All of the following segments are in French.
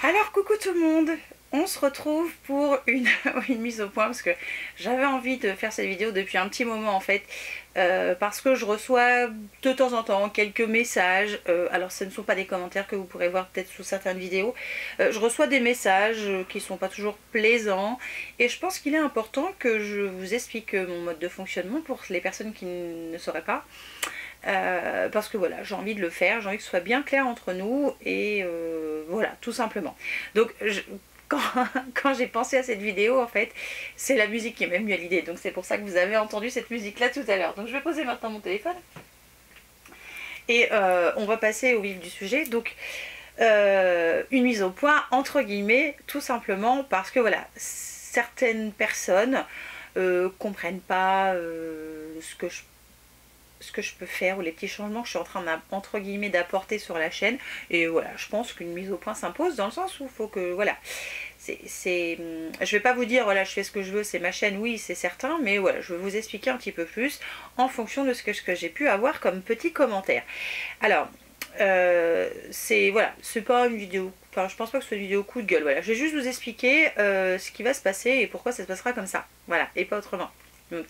Alors coucou tout le monde, on se retrouve pour une, une mise au point parce que j'avais envie de faire cette vidéo depuis un petit moment en fait, parce que je reçois de temps en temps quelques messages, alors ce ne sont pas des commentaires que vous pourrez voir peut-être sous certaines vidéos, je reçois des messages qui sont pas toujours plaisants et je pense qu'il est important que je vous explique mon mode de fonctionnement pour les personnes qui ne sauraient pas. Parce que voilà, j'ai envie de le faire, j'ai envie que ce soit bien clair entre nous et voilà, tout simplement. Donc quand j'ai pensé à cette vidéo, en fait, c'est la musique qui m'est venue à l'idée, donc c'est pour ça que vous avez entendu cette musique là tout à l'heure. Donc je vais poser maintenant mon téléphone et on va passer au vif du sujet. Donc une mise au point entre guillemets, tout simplement parce que voilà, certaines personnes comprennent pas ce que je peux faire ou les petits changements que je suis en train entre guillemets d'apporter sur la chaîne, et voilà, je pense qu'une mise au point s'impose dans le sens où il faut que voilà, je vais pas vous dire voilà je fais ce que je veux, c'est ma chaîne, oui c'est certain, mais voilà, je vais vous expliquer un petit peu plus en fonction de ce que j'ai pu avoir comme petit commentaire. Alors c'est voilà, c'est pas une vidéo, enfin je pense pas que ce soit une vidéo coup de gueule, voilà, je vais juste vous expliquer ce qui va se passer et pourquoi ça se passera comme ça, voilà, et pas autrement. Donc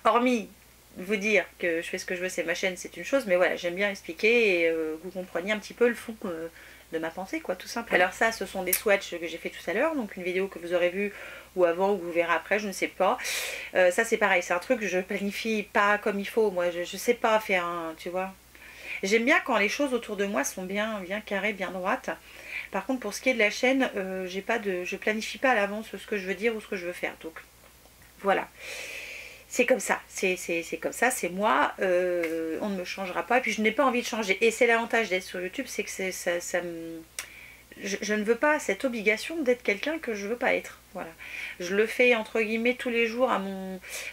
hormis vous dire que je fais ce que je veux, c'est ma chaîne, c'est une chose, mais voilà, j'aime bien expliquer et que vous compreniez un petit peu le fond de ma pensée, quoi, tout simplement. Alors ça, ce sont des swatchs que j'ai fait tout à l'heure, donc une vidéo que vous aurez vue ou avant ou que vous verrez après, je ne sais pas. Ça c'est pareil, c'est un truc que je planifie pas comme il faut, moi je sais pas faire un, tu vois. J'aime bien quand les choses autour de moi sont bien carrées, bien droites. Par contre, pour ce qui est de la chaîne, je planifie pas à l'avance ce que je veux dire ou ce que je veux faire, donc voilà. C'est comme ça, c'est comme ça, c'est moi, on ne me changera pas, et puis je n'ai pas envie de changer. Et c'est l'avantage d'être sur YouTube, c'est que je ne veux pas cette obligation d'être quelqu'un que je veux pas être. Voilà. Je le fais entre guillemets tous les jours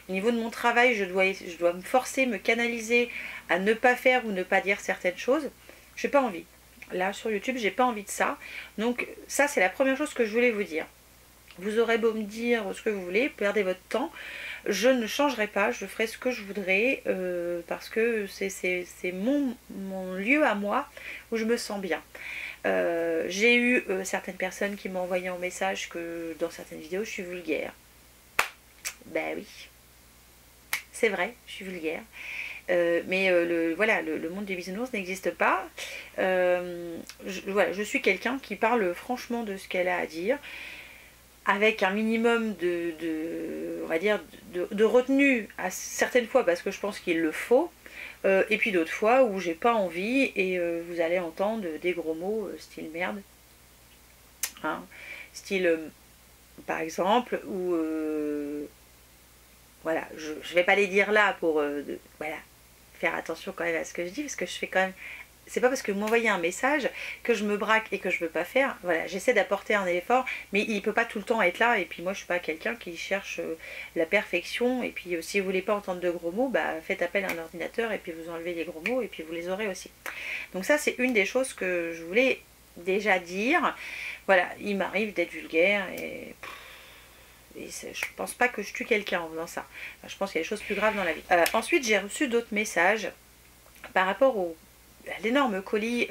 au niveau de mon travail, je dois me forcer, me canaliser à ne pas faire ou ne pas dire certaines choses. J'ai pas envie. Là sur YouTube, j'ai pas envie de ça. Donc ça c'est la première chose que je voulais vous dire. Vous aurez beau me dire ce que vous voulez, perdez votre temps, je ne changerai pas, je ferai ce que je voudrais, parce que c'est mon lieu à moi où je me sens bien. J'ai eu certaines personnes qui m'ont envoyé en message que dans certaines vidéos je suis vulgaire. Ben oui, c'est vrai, je suis vulgaire. Mais voilà, le monde des bisounours n'existe pas. Voilà, je suis quelqu'un qui parle franchement de ce qu'elle a à dire, avec un minimum on va dire, de retenue à certaines fois parce que je pense qu'il le faut, et puis d'autres fois où j'ai pas envie et vous allez entendre des gros mots style merde, hein, style par exemple, ou voilà, je vais pas les dire là pour voilà, faire attention quand même à ce que je dis, parce que je fais quand même, c'est pas parce que vous m'envoyez un message que je me braque et que je veux pas faire. Voilà, j'essaie d'apporter un effort, mais il peut pas tout le temps être là. Et puis moi, je suis pas quelqu'un qui cherche la perfection. Et puis si vous voulez pas entendre de gros mots, bah faites appel à un ordinateur et puis vous enlevez les gros mots et puis vous les aurez aussi. Donc ça, c'est une des choses que je voulais déjà dire. Voilà, il m'arrive d'être vulgaire et je pense pas que je tue quelqu'un en faisant ça. Enfin, je pense qu'il y a des choses plus graves dans la vie. Ensuite, j'ai reçu d'autres messages par rapport à l'énorme colis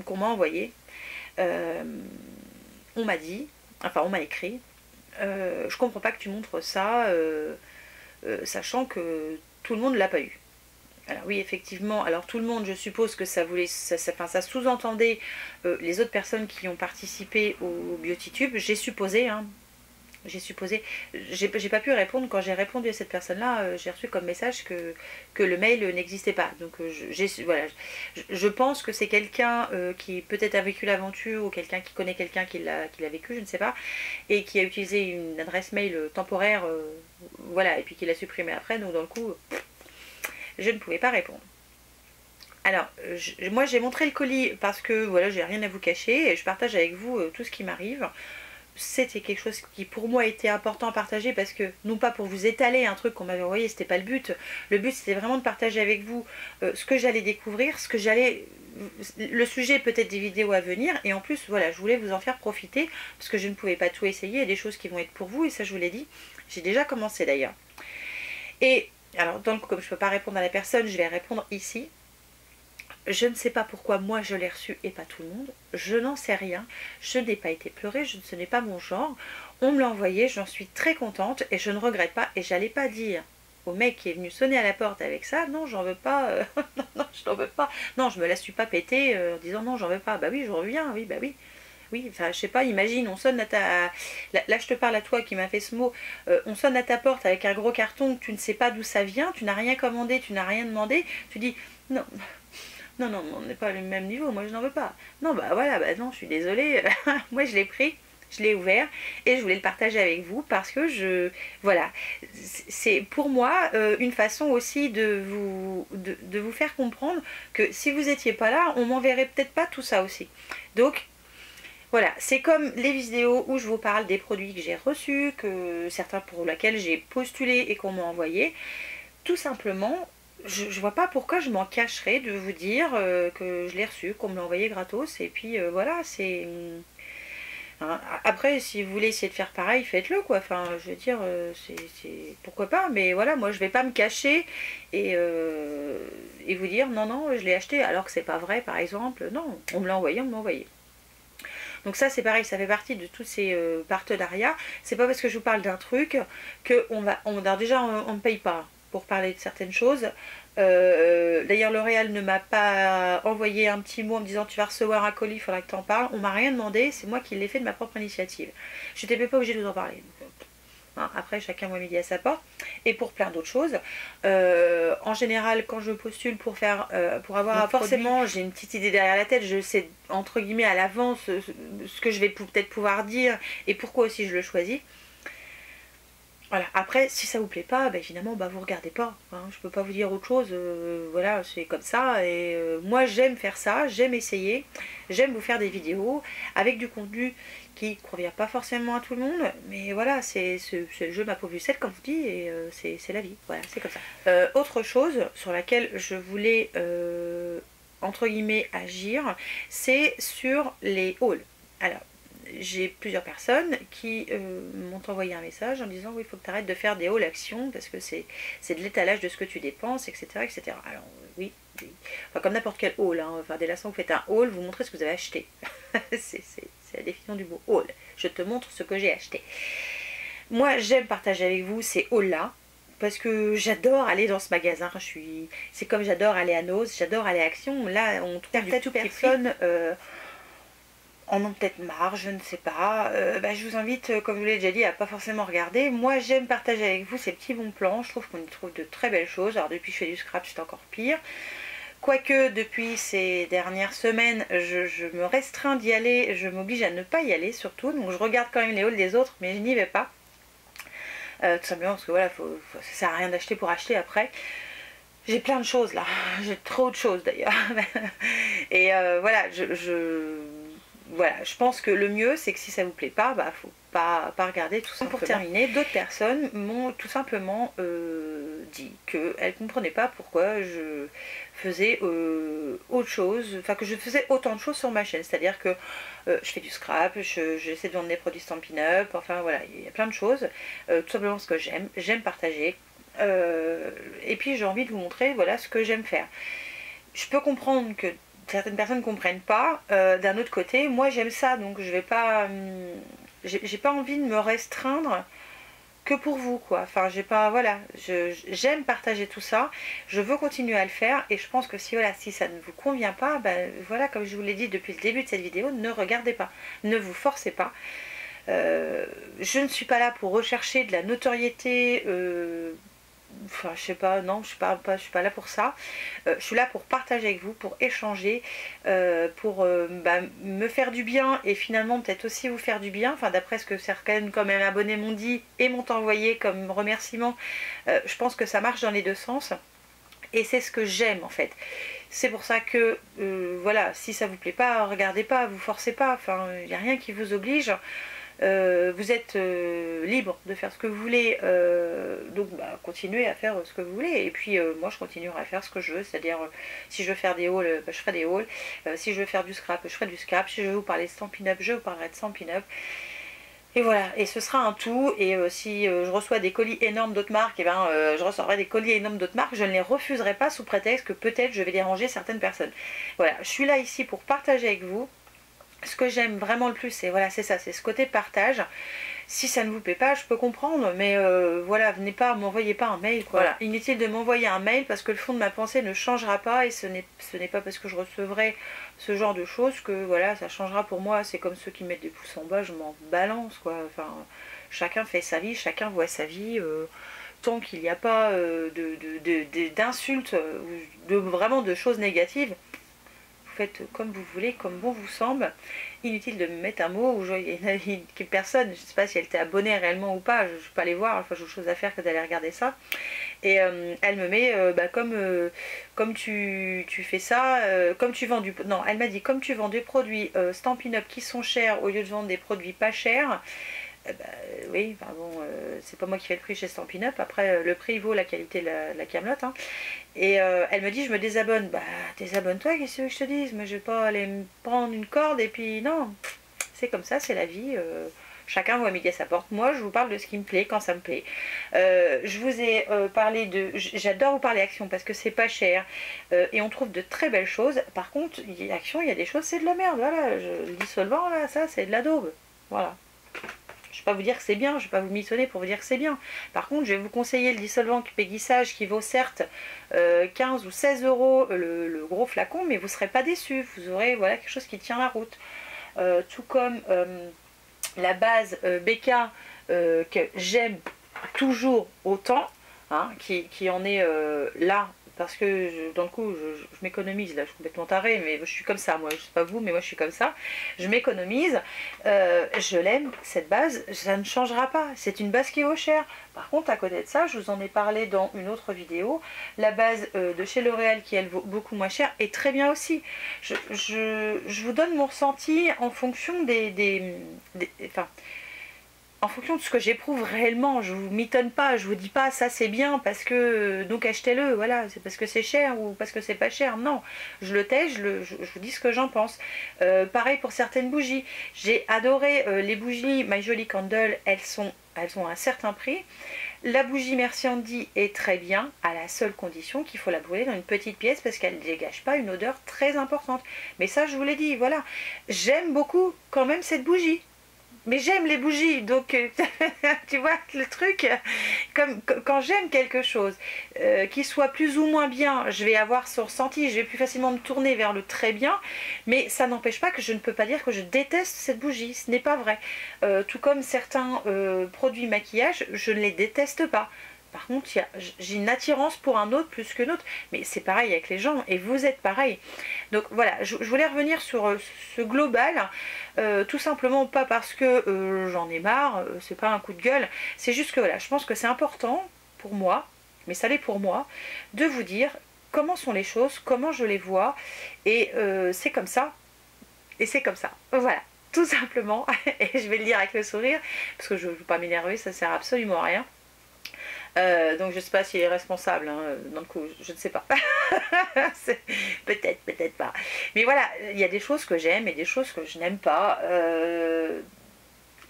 qu'on m'a envoyé. On m'a dit, enfin on m'a écrit, je comprends pas que tu montres ça, sachant que tout le monde l'a pas eu. Alors oui, effectivement, alors tout le monde, je suppose que ça voulait, ça sous-entendait les autres personnes qui ont participé au Beauty-Tube, j'ai supposé, hein. J'ai pas pu répondre. Quand j'ai répondu à cette personne-là, j'ai reçu comme message que le mail n'existait pas. Donc voilà, je pense que c'est quelqu'un qui peut-être a vécu l'aventure ou quelqu'un qui connaît quelqu'un qui l'a vécu, je ne sais pas, et qui a utilisé une adresse mail temporaire, voilà, et puis qui l'a supprimée après. Donc dans le coup, je ne pouvais pas répondre. Alors, moi j'ai montré le colis parce que voilà, j'ai rien à vous cacher et je partage avec vous tout ce qui m'arrive. C'était quelque chose qui pour moi était important à partager, parce que non pas pour vous étaler un truc qu'on m'avait envoyé, c'était pas le but. Le but c'était vraiment de partager avec vous ce que j'allais découvrir, le sujet peut-être des vidéos à venir, et en plus voilà, je voulais vous en faire profiter parce que je ne pouvais pas tout essayer, il y a des choses qui vont être pour vous et ça je vous l'ai dit, j'ai déjà commencé d'ailleurs. Et alors donc comme je peux pas répondre à la personne, je vais répondre ici. Je ne sais pas pourquoi moi je l'ai reçu et pas tout le monde. Je n'en sais rien. Je n'ai pas été pleurer, ce n'est pas mon genre. On me l'a envoyé, j'en suis très contente et je ne regrette pas. Et j'allais pas dire au mec qui est venu sonner à la porte avec ça, non, j'en veux pas, non, non, je n'en veux pas. Non, je me la suis pas péter en disant non, j'en veux pas. Bah oui, je reviens, oui, bah oui. Oui, enfin, je sais pas, imagine, on sonne à ta... Là, je te parle à toi qui m'a fait ce mot. On sonne à ta porte avec un gros carton, tu ne sais pas d'où ça vient, tu n'as rien commandé, tu n'as rien demandé. Tu dis, non, non, non, on n'est pas au même niveau, moi je n'en veux pas. Non, bah voilà, bah non, je suis désolée. Moi je l'ai pris, je l'ai ouvert et je voulais le partager avec vous parce que voilà, c'est pour moi une façon aussi de vous faire comprendre que si vous n'étiez pas là, on m'enverrait peut-être pas tout ça aussi. Donc, voilà, c'est comme les vidéos où je vous parle des produits que j'ai reçus, que certains pour lesquels j'ai postulé et qu'on m'a envoyé. Tout simplement, je vois pas pourquoi je m'en cacherais de vous dire que je l'ai reçu, qu'on me l'a envoyé gratos. Et puis voilà, c'est... Hein, après, si vous voulez essayer de faire pareil, faites-le quoi. Enfin, je veux dire, pourquoi pas. Mais voilà, moi je vais pas me cacher et vous dire non, non, je l'ai acheté alors que c'est pas vrai par exemple. Non, on me l'a envoyé, on me l'a envoyé. Donc ça c'est pareil, ça fait partie de tous ces partenariats. C'est pas parce que je vous parle d'un truc que déjà on ne paye pas pour parler de certaines choses. D'ailleurs L'Oréal ne m'a pas envoyé un petit mot en me disant tu vas recevoir un colis, il faudra que tu en parles. On m'a rien demandé, c'est moi qui l'ai fait de ma propre initiative. Je n'étais même pas obligée de vous en parler. Après chacun voit midi à sa porte. Et pour plein d'autres choses, en général quand je postule pour avoir un forcément j'ai une petite idée derrière la tête, je sais entre guillemets à l'avance ce que je vais peut-être pouvoir dire et pourquoi aussi je le choisis. Voilà, après si ça vous plaît pas, bah, évidemment bah, vous regardez pas, hein. Je peux pas vous dire autre chose, voilà c'est comme ça et moi j'aime faire ça, j'aime essayer, j'aime vous faire des vidéos avec du contenu qui ne convient pas forcément à tout le monde, mais voilà, c'est le jeu ma pauvre Lucette comme vous dit, et c'est la vie, voilà, c'est comme ça. Autre chose sur laquelle je voulais, entre guillemets, agir, c'est sur les hauls. Alors, j'ai plusieurs personnes qui m'ont envoyé un message en disant oui, il faut que tu arrêtes de faire des hauls actions parce que c'est de l'étalage de ce que tu dépenses, etc. etc. Alors oui, enfin, comme n'importe quel haul, hein. Enfin, dès l'instant où vous faites un haul, vous montrez ce que vous avez acheté. c'est la définition du mot haul. Je te montre ce que j'ai acheté. Moi j'aime partager avec vous ces hauls là parce que j'adore aller dans ce magasin. C'est comme j'adore aller à Nose, j'adore aller à Action. Là on trouve peut-être personne en ont peut-être marre, je ne sais pas. Je vous invite, comme je vous l'ai déjà dit, à pas forcément regarder. Moi j'aime partager avec vous ces petits bons plans, je trouve qu'on y trouve de très belles choses. Alors depuis que je fais du scrap c'est encore pire. Quoique depuis ces dernières semaines, je me restreins d'y aller, je m'oblige à ne pas y aller surtout. Donc je regarde quand même les hauls des autres, mais je n'y vais pas. Tout simplement parce que voilà, ça sert à rien d'acheter pour acheter après. J'ai plein de choses là, j'ai trop de choses d'ailleurs. Et voilà, voilà, je pense que le mieux c'est que si ça vous plaît pas, bah faut pas regarder tout ça. Pour terminer, d'autres personnes m'ont tout simplement dit qu'elles ne comprenaient pas pourquoi je faisais autre chose, enfin que je faisais autant de choses sur ma chaîne, c'est-à-dire que je fais du scrap, j'essaie de vendre des produits Stampin' Up, enfin voilà, il y a plein de choses, tout simplement parce que j'aime partager, et puis j'ai envie de vous montrer voilà ce que j'aime faire. Je peux comprendre que certaines personnes ne comprennent pas, d'un autre côté, moi j'aime ça, donc je vais pas, j'ai pas envie de me restreindre que pour vous quoi, enfin j'ai pas, voilà, j'aime partager tout ça, je veux continuer à le faire et je pense que si voilà, si ça ne vous convient pas, ben voilà, comme je vous l'ai dit depuis le début de cette vidéo, ne regardez pas, ne vous forcez pas. Je ne suis pas là pour rechercher de la notoriété, enfin je sais pas, non je suis pas là pour ça. Je suis là pour partager avec vous, pour échanger, pour me faire du bien et finalement peut-être aussi vous faire du bien, enfin d'après ce que certaines quand même abonnés m'ont dit et m'ont envoyé comme remerciement. Je pense que ça marche dans les deux sens et c'est ce que j'aime en fait. C'est pour ça que voilà, si ça vous plaît pas, regardez pas, vous forcez pas, enfin il n'y a rien qui vous oblige. Vous êtes libre de faire ce que vous voulez, donc continuez à faire ce que vous voulez, et puis moi je continuerai à faire ce que je veux, c'est-à-dire si je veux faire des hauls, je ferai des hauls, si je veux faire du scrap, je ferai du scrap, si je veux vous parler de Stampin' Up, je vous parlerai de Stampin' Up. Et voilà, et ce sera un tout. Et si je reçois des colis énormes d'autres marques, et ben, je recevrai des colis énormes d'autres marques. Je ne les refuserai pas sous prétexte que peut-être je vais déranger certaines personnes. Voilà, je suis là ici pour partager avec vous. Ce que j'aime vraiment le plus, c'est voilà, c'est ça, c'est ce côté partage. Si ça ne vous plaît pas, je peux comprendre, mais voilà, venez pas, m'envoyez pas un mail, quoi. Voilà, inutile de m'envoyer un mail parce que le fond de ma pensée ne changera pas et ce n'est pas parce que je recevrai ce genre de choses que voilà, ça changera pour moi. C'est comme ceux qui mettent des pouces en bas, je m'en balance, quoi. Enfin, chacun fait sa vie, chacun voit sa vie. Tant qu'il n'y a pas d'insultes ou vraiment de choses négatives, faites comme vous voulez, comme bon vous semble. Inutile de me mettre un mot où il y a une personne, je ne sais pas si elle t'est abonnée réellement ou pas, je ne vais pas aller voir, enfin j'ai autre chose à faire que d'aller regarder ça. Et elle me met, comme tu fais ça, comme tu vends du... Non, elle m'a dit, comme tu vends des produits Stampin' Up qui sont chers au lieu de vendre des produits pas chers, oui, enfin bon, c'est pas moi qui fais le prix chez Stampin' Up. Après, le prix vaut la qualité de la camelote. Hein. Et elle me dit, je me désabonne. Bah, désabonne-toi, qu'est-ce que je te dise? Mais je vais pas aller me prendre une corde et puis non. C'est comme ça, c'est la vie. Chacun voit midi à sa porte. Moi, je vous parle de ce qui me plaît quand ça me plaît. Je vous ai parlé de... J'adore vous parler Action parce que c'est pas cher. Et on trouve de très belles choses. Par contre, Action, il y a des choses, c'est de la merde. Voilà, le dissolvant, là, ça, c'est de la daube. Voilà. Je ne vais pas vous dire que c'est bien, je ne vais pas vous mitonner pour vous dire que c'est bien. Par contre, je vais vous conseiller le dissolvant Peggy Sage qui vaut certes 15 ou 16 euros le gros flacon, mais vous ne serez pas déçus. Vous aurez voilà, quelque chose qui tient la route. Tout comme la base BK que j'aime toujours autant, hein, qui en est là. Parce que dans le coup, je m'économise, là, je suis complètement tarée, mais je suis comme ça, moi, je sais pas vous, mais moi je suis comme ça. Je m'économise, je l'aime, cette base, ça ne changera pas. C'est une base qui vaut cher. Par contre, à côté de ça, je vous en ai parlé dans une autre vidéo, la base de chez L'Oréal, qui elle vaut beaucoup moins cher, est très bien aussi. Je vous donne mon ressenti en fonction enfin, en fonction de ce que j'éprouve réellement. Je vous mitonne pas, je vous dis pas ça c'est bien parce que donc achetez-le, voilà, c'est parce que c'est cher ou parce que c'est pas cher. Non, je le teste, je vous dis ce que j'en pense. Pareil pour certaines bougies. J'ai adoré les bougies My Jolly Candle, elles ont un certain prix. La bougie Merci Andy est très bien, à la seule condition qu'il faut la brûler dans une petite pièce parce qu'elle ne dégage pas une odeur très importante. Mais ça, je vous l'ai dit, voilà. J'aime beaucoup quand même cette bougie. Mais j'aime les bougies, donc tu vois le truc, comme quand j'aime quelque chose qui soit plus ou moins bien, je vais avoir ce ressenti, je vais plus facilement me tourner vers le très bien, mais ça n'empêche pas que je ne peux pas dire que je déteste cette bougie, ce n'est pas vrai. Tout comme certains produits maquillage, je ne les déteste pas. Par contre, j'ai une attirance pour un autre plus qu'une autre, mais c'est pareil avec les gens, et vous êtes pareil. Donc voilà, je voulais revenir sur ce global, tout simplement pas parce que j'en ai marre, c'est pas un coup de gueule, c'est juste que voilà, je pense que c'est important pour moi, mais ça l'est pour moi, de vous dire comment sont les choses, comment je les vois, et c'est comme ça, et c'est comme ça, voilà. Tout simplement, et je vais le dire avec le sourire, parce que je ne veux pas m'énerver, ça sert absolument à rien. Donc je ne sais pas s'il est responsable, hein, dans le coup, je ne sais pas. Peut-être, peut-être pas. Mais voilà, il y a des choses que j'aime et des choses que je n'aime pas.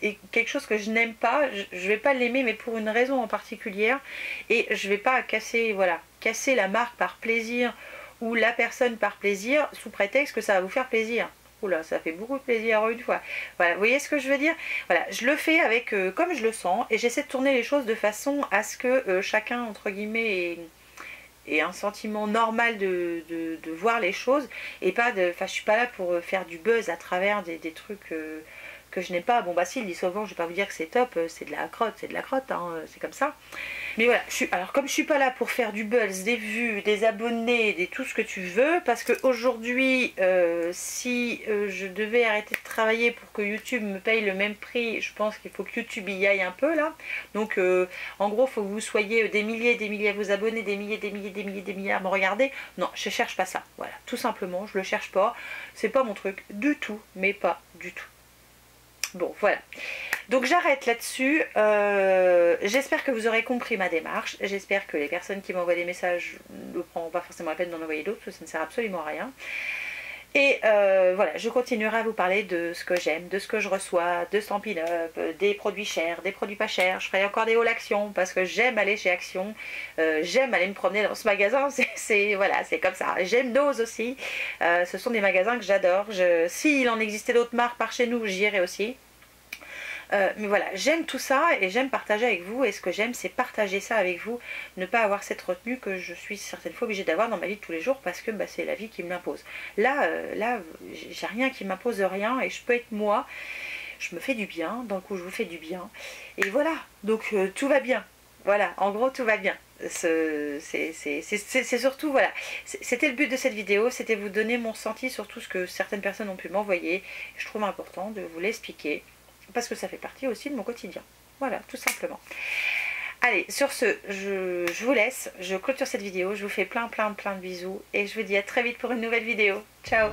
Et quelque chose que je n'aime pas, je ne vais pas l'aimer, mais pour une raison en particulière. Et je ne vais pas casser, voilà, casser la marque par plaisir ou la personne par plaisir sous prétexte que ça va vous faire plaisir. Oula, ça fait beaucoup de plaisir une fois. Voilà, vous voyez ce que je veux dire? Voilà, je le fais avec comme je le sens et j'essaie de tourner les choses de façon à ce que chacun, entre guillemets, ait un sentiment normal de voir les choses et pas de... Enfin, je suis pas là pour faire du buzz à travers des trucs que je n'aime pas. Bon, bah si, le dissolvant, je vais pas vous dire que c'est top, c'est de la crotte, hein, c'est comme ça. Mais voilà, alors comme je suis pas là pour faire du buzz, des vues, des abonnés, tout ce que tu veux, parce qu'aujourd'hui, si je devais arrêter de travailler pour que YouTube me paye le même prix, je pense qu'il faut que YouTube y aille un peu là. Donc en gros, il faut que vous soyez des milliers à vous abonner, des milliers à me regarder. Non, je cherche pas ça. Voilà, tout simplement, je le cherche pas. C'est pas mon truc du tout, mais pas du tout. Bon, voilà. Donc j'arrête là-dessus. J'espère que vous aurez compris ma démarche. J'espère que les personnes qui m'envoient des messages ne prendront pas forcément la peine d'en envoyer d'autres, parce que ça ne sert absolument à rien. Et voilà, je continuerai à vous parler de ce que j'aime, de ce que je reçois, de Stampin' Up, des produits chers, des produits pas chers. Je ferai encore des hauls Action parce que j'aime aller chez Action, j'aime aller me promener dans ce magasin, voilà, c'est comme ça. J'aime Nose aussi, ce sont des magasins que j'adore. S'il en existait d'autres marques par chez nous, j'irai aussi. Mais voilà, j'aime tout ça et j'aime partager avec vous, et ce que j'aime c'est partager ça avec vous, ne pas avoir cette retenue que je suis certaines fois obligée d'avoir dans ma vie de tous les jours parce que bah, c'est la vie qui me l'impose. Là, j'ai rien qui m'impose rien et je peux être moi, je me fais du bien, donc je vous fais du bien, et voilà, donc tout va bien, voilà, en gros tout va bien. C'est surtout, voilà, c'était le but de cette vidéo, c'était vous donner mon ressenti sur tout ce que certaines personnes ont pu m'envoyer. Je trouve important de vous l'expliquer parce que ça fait partie aussi de mon quotidien. Voilà, tout simplement. Allez, sur ce, je vous laisse, je clôture cette vidéo, je vous fais plein de bisous et je vous dis à très vite pour une nouvelle vidéo. Ciao!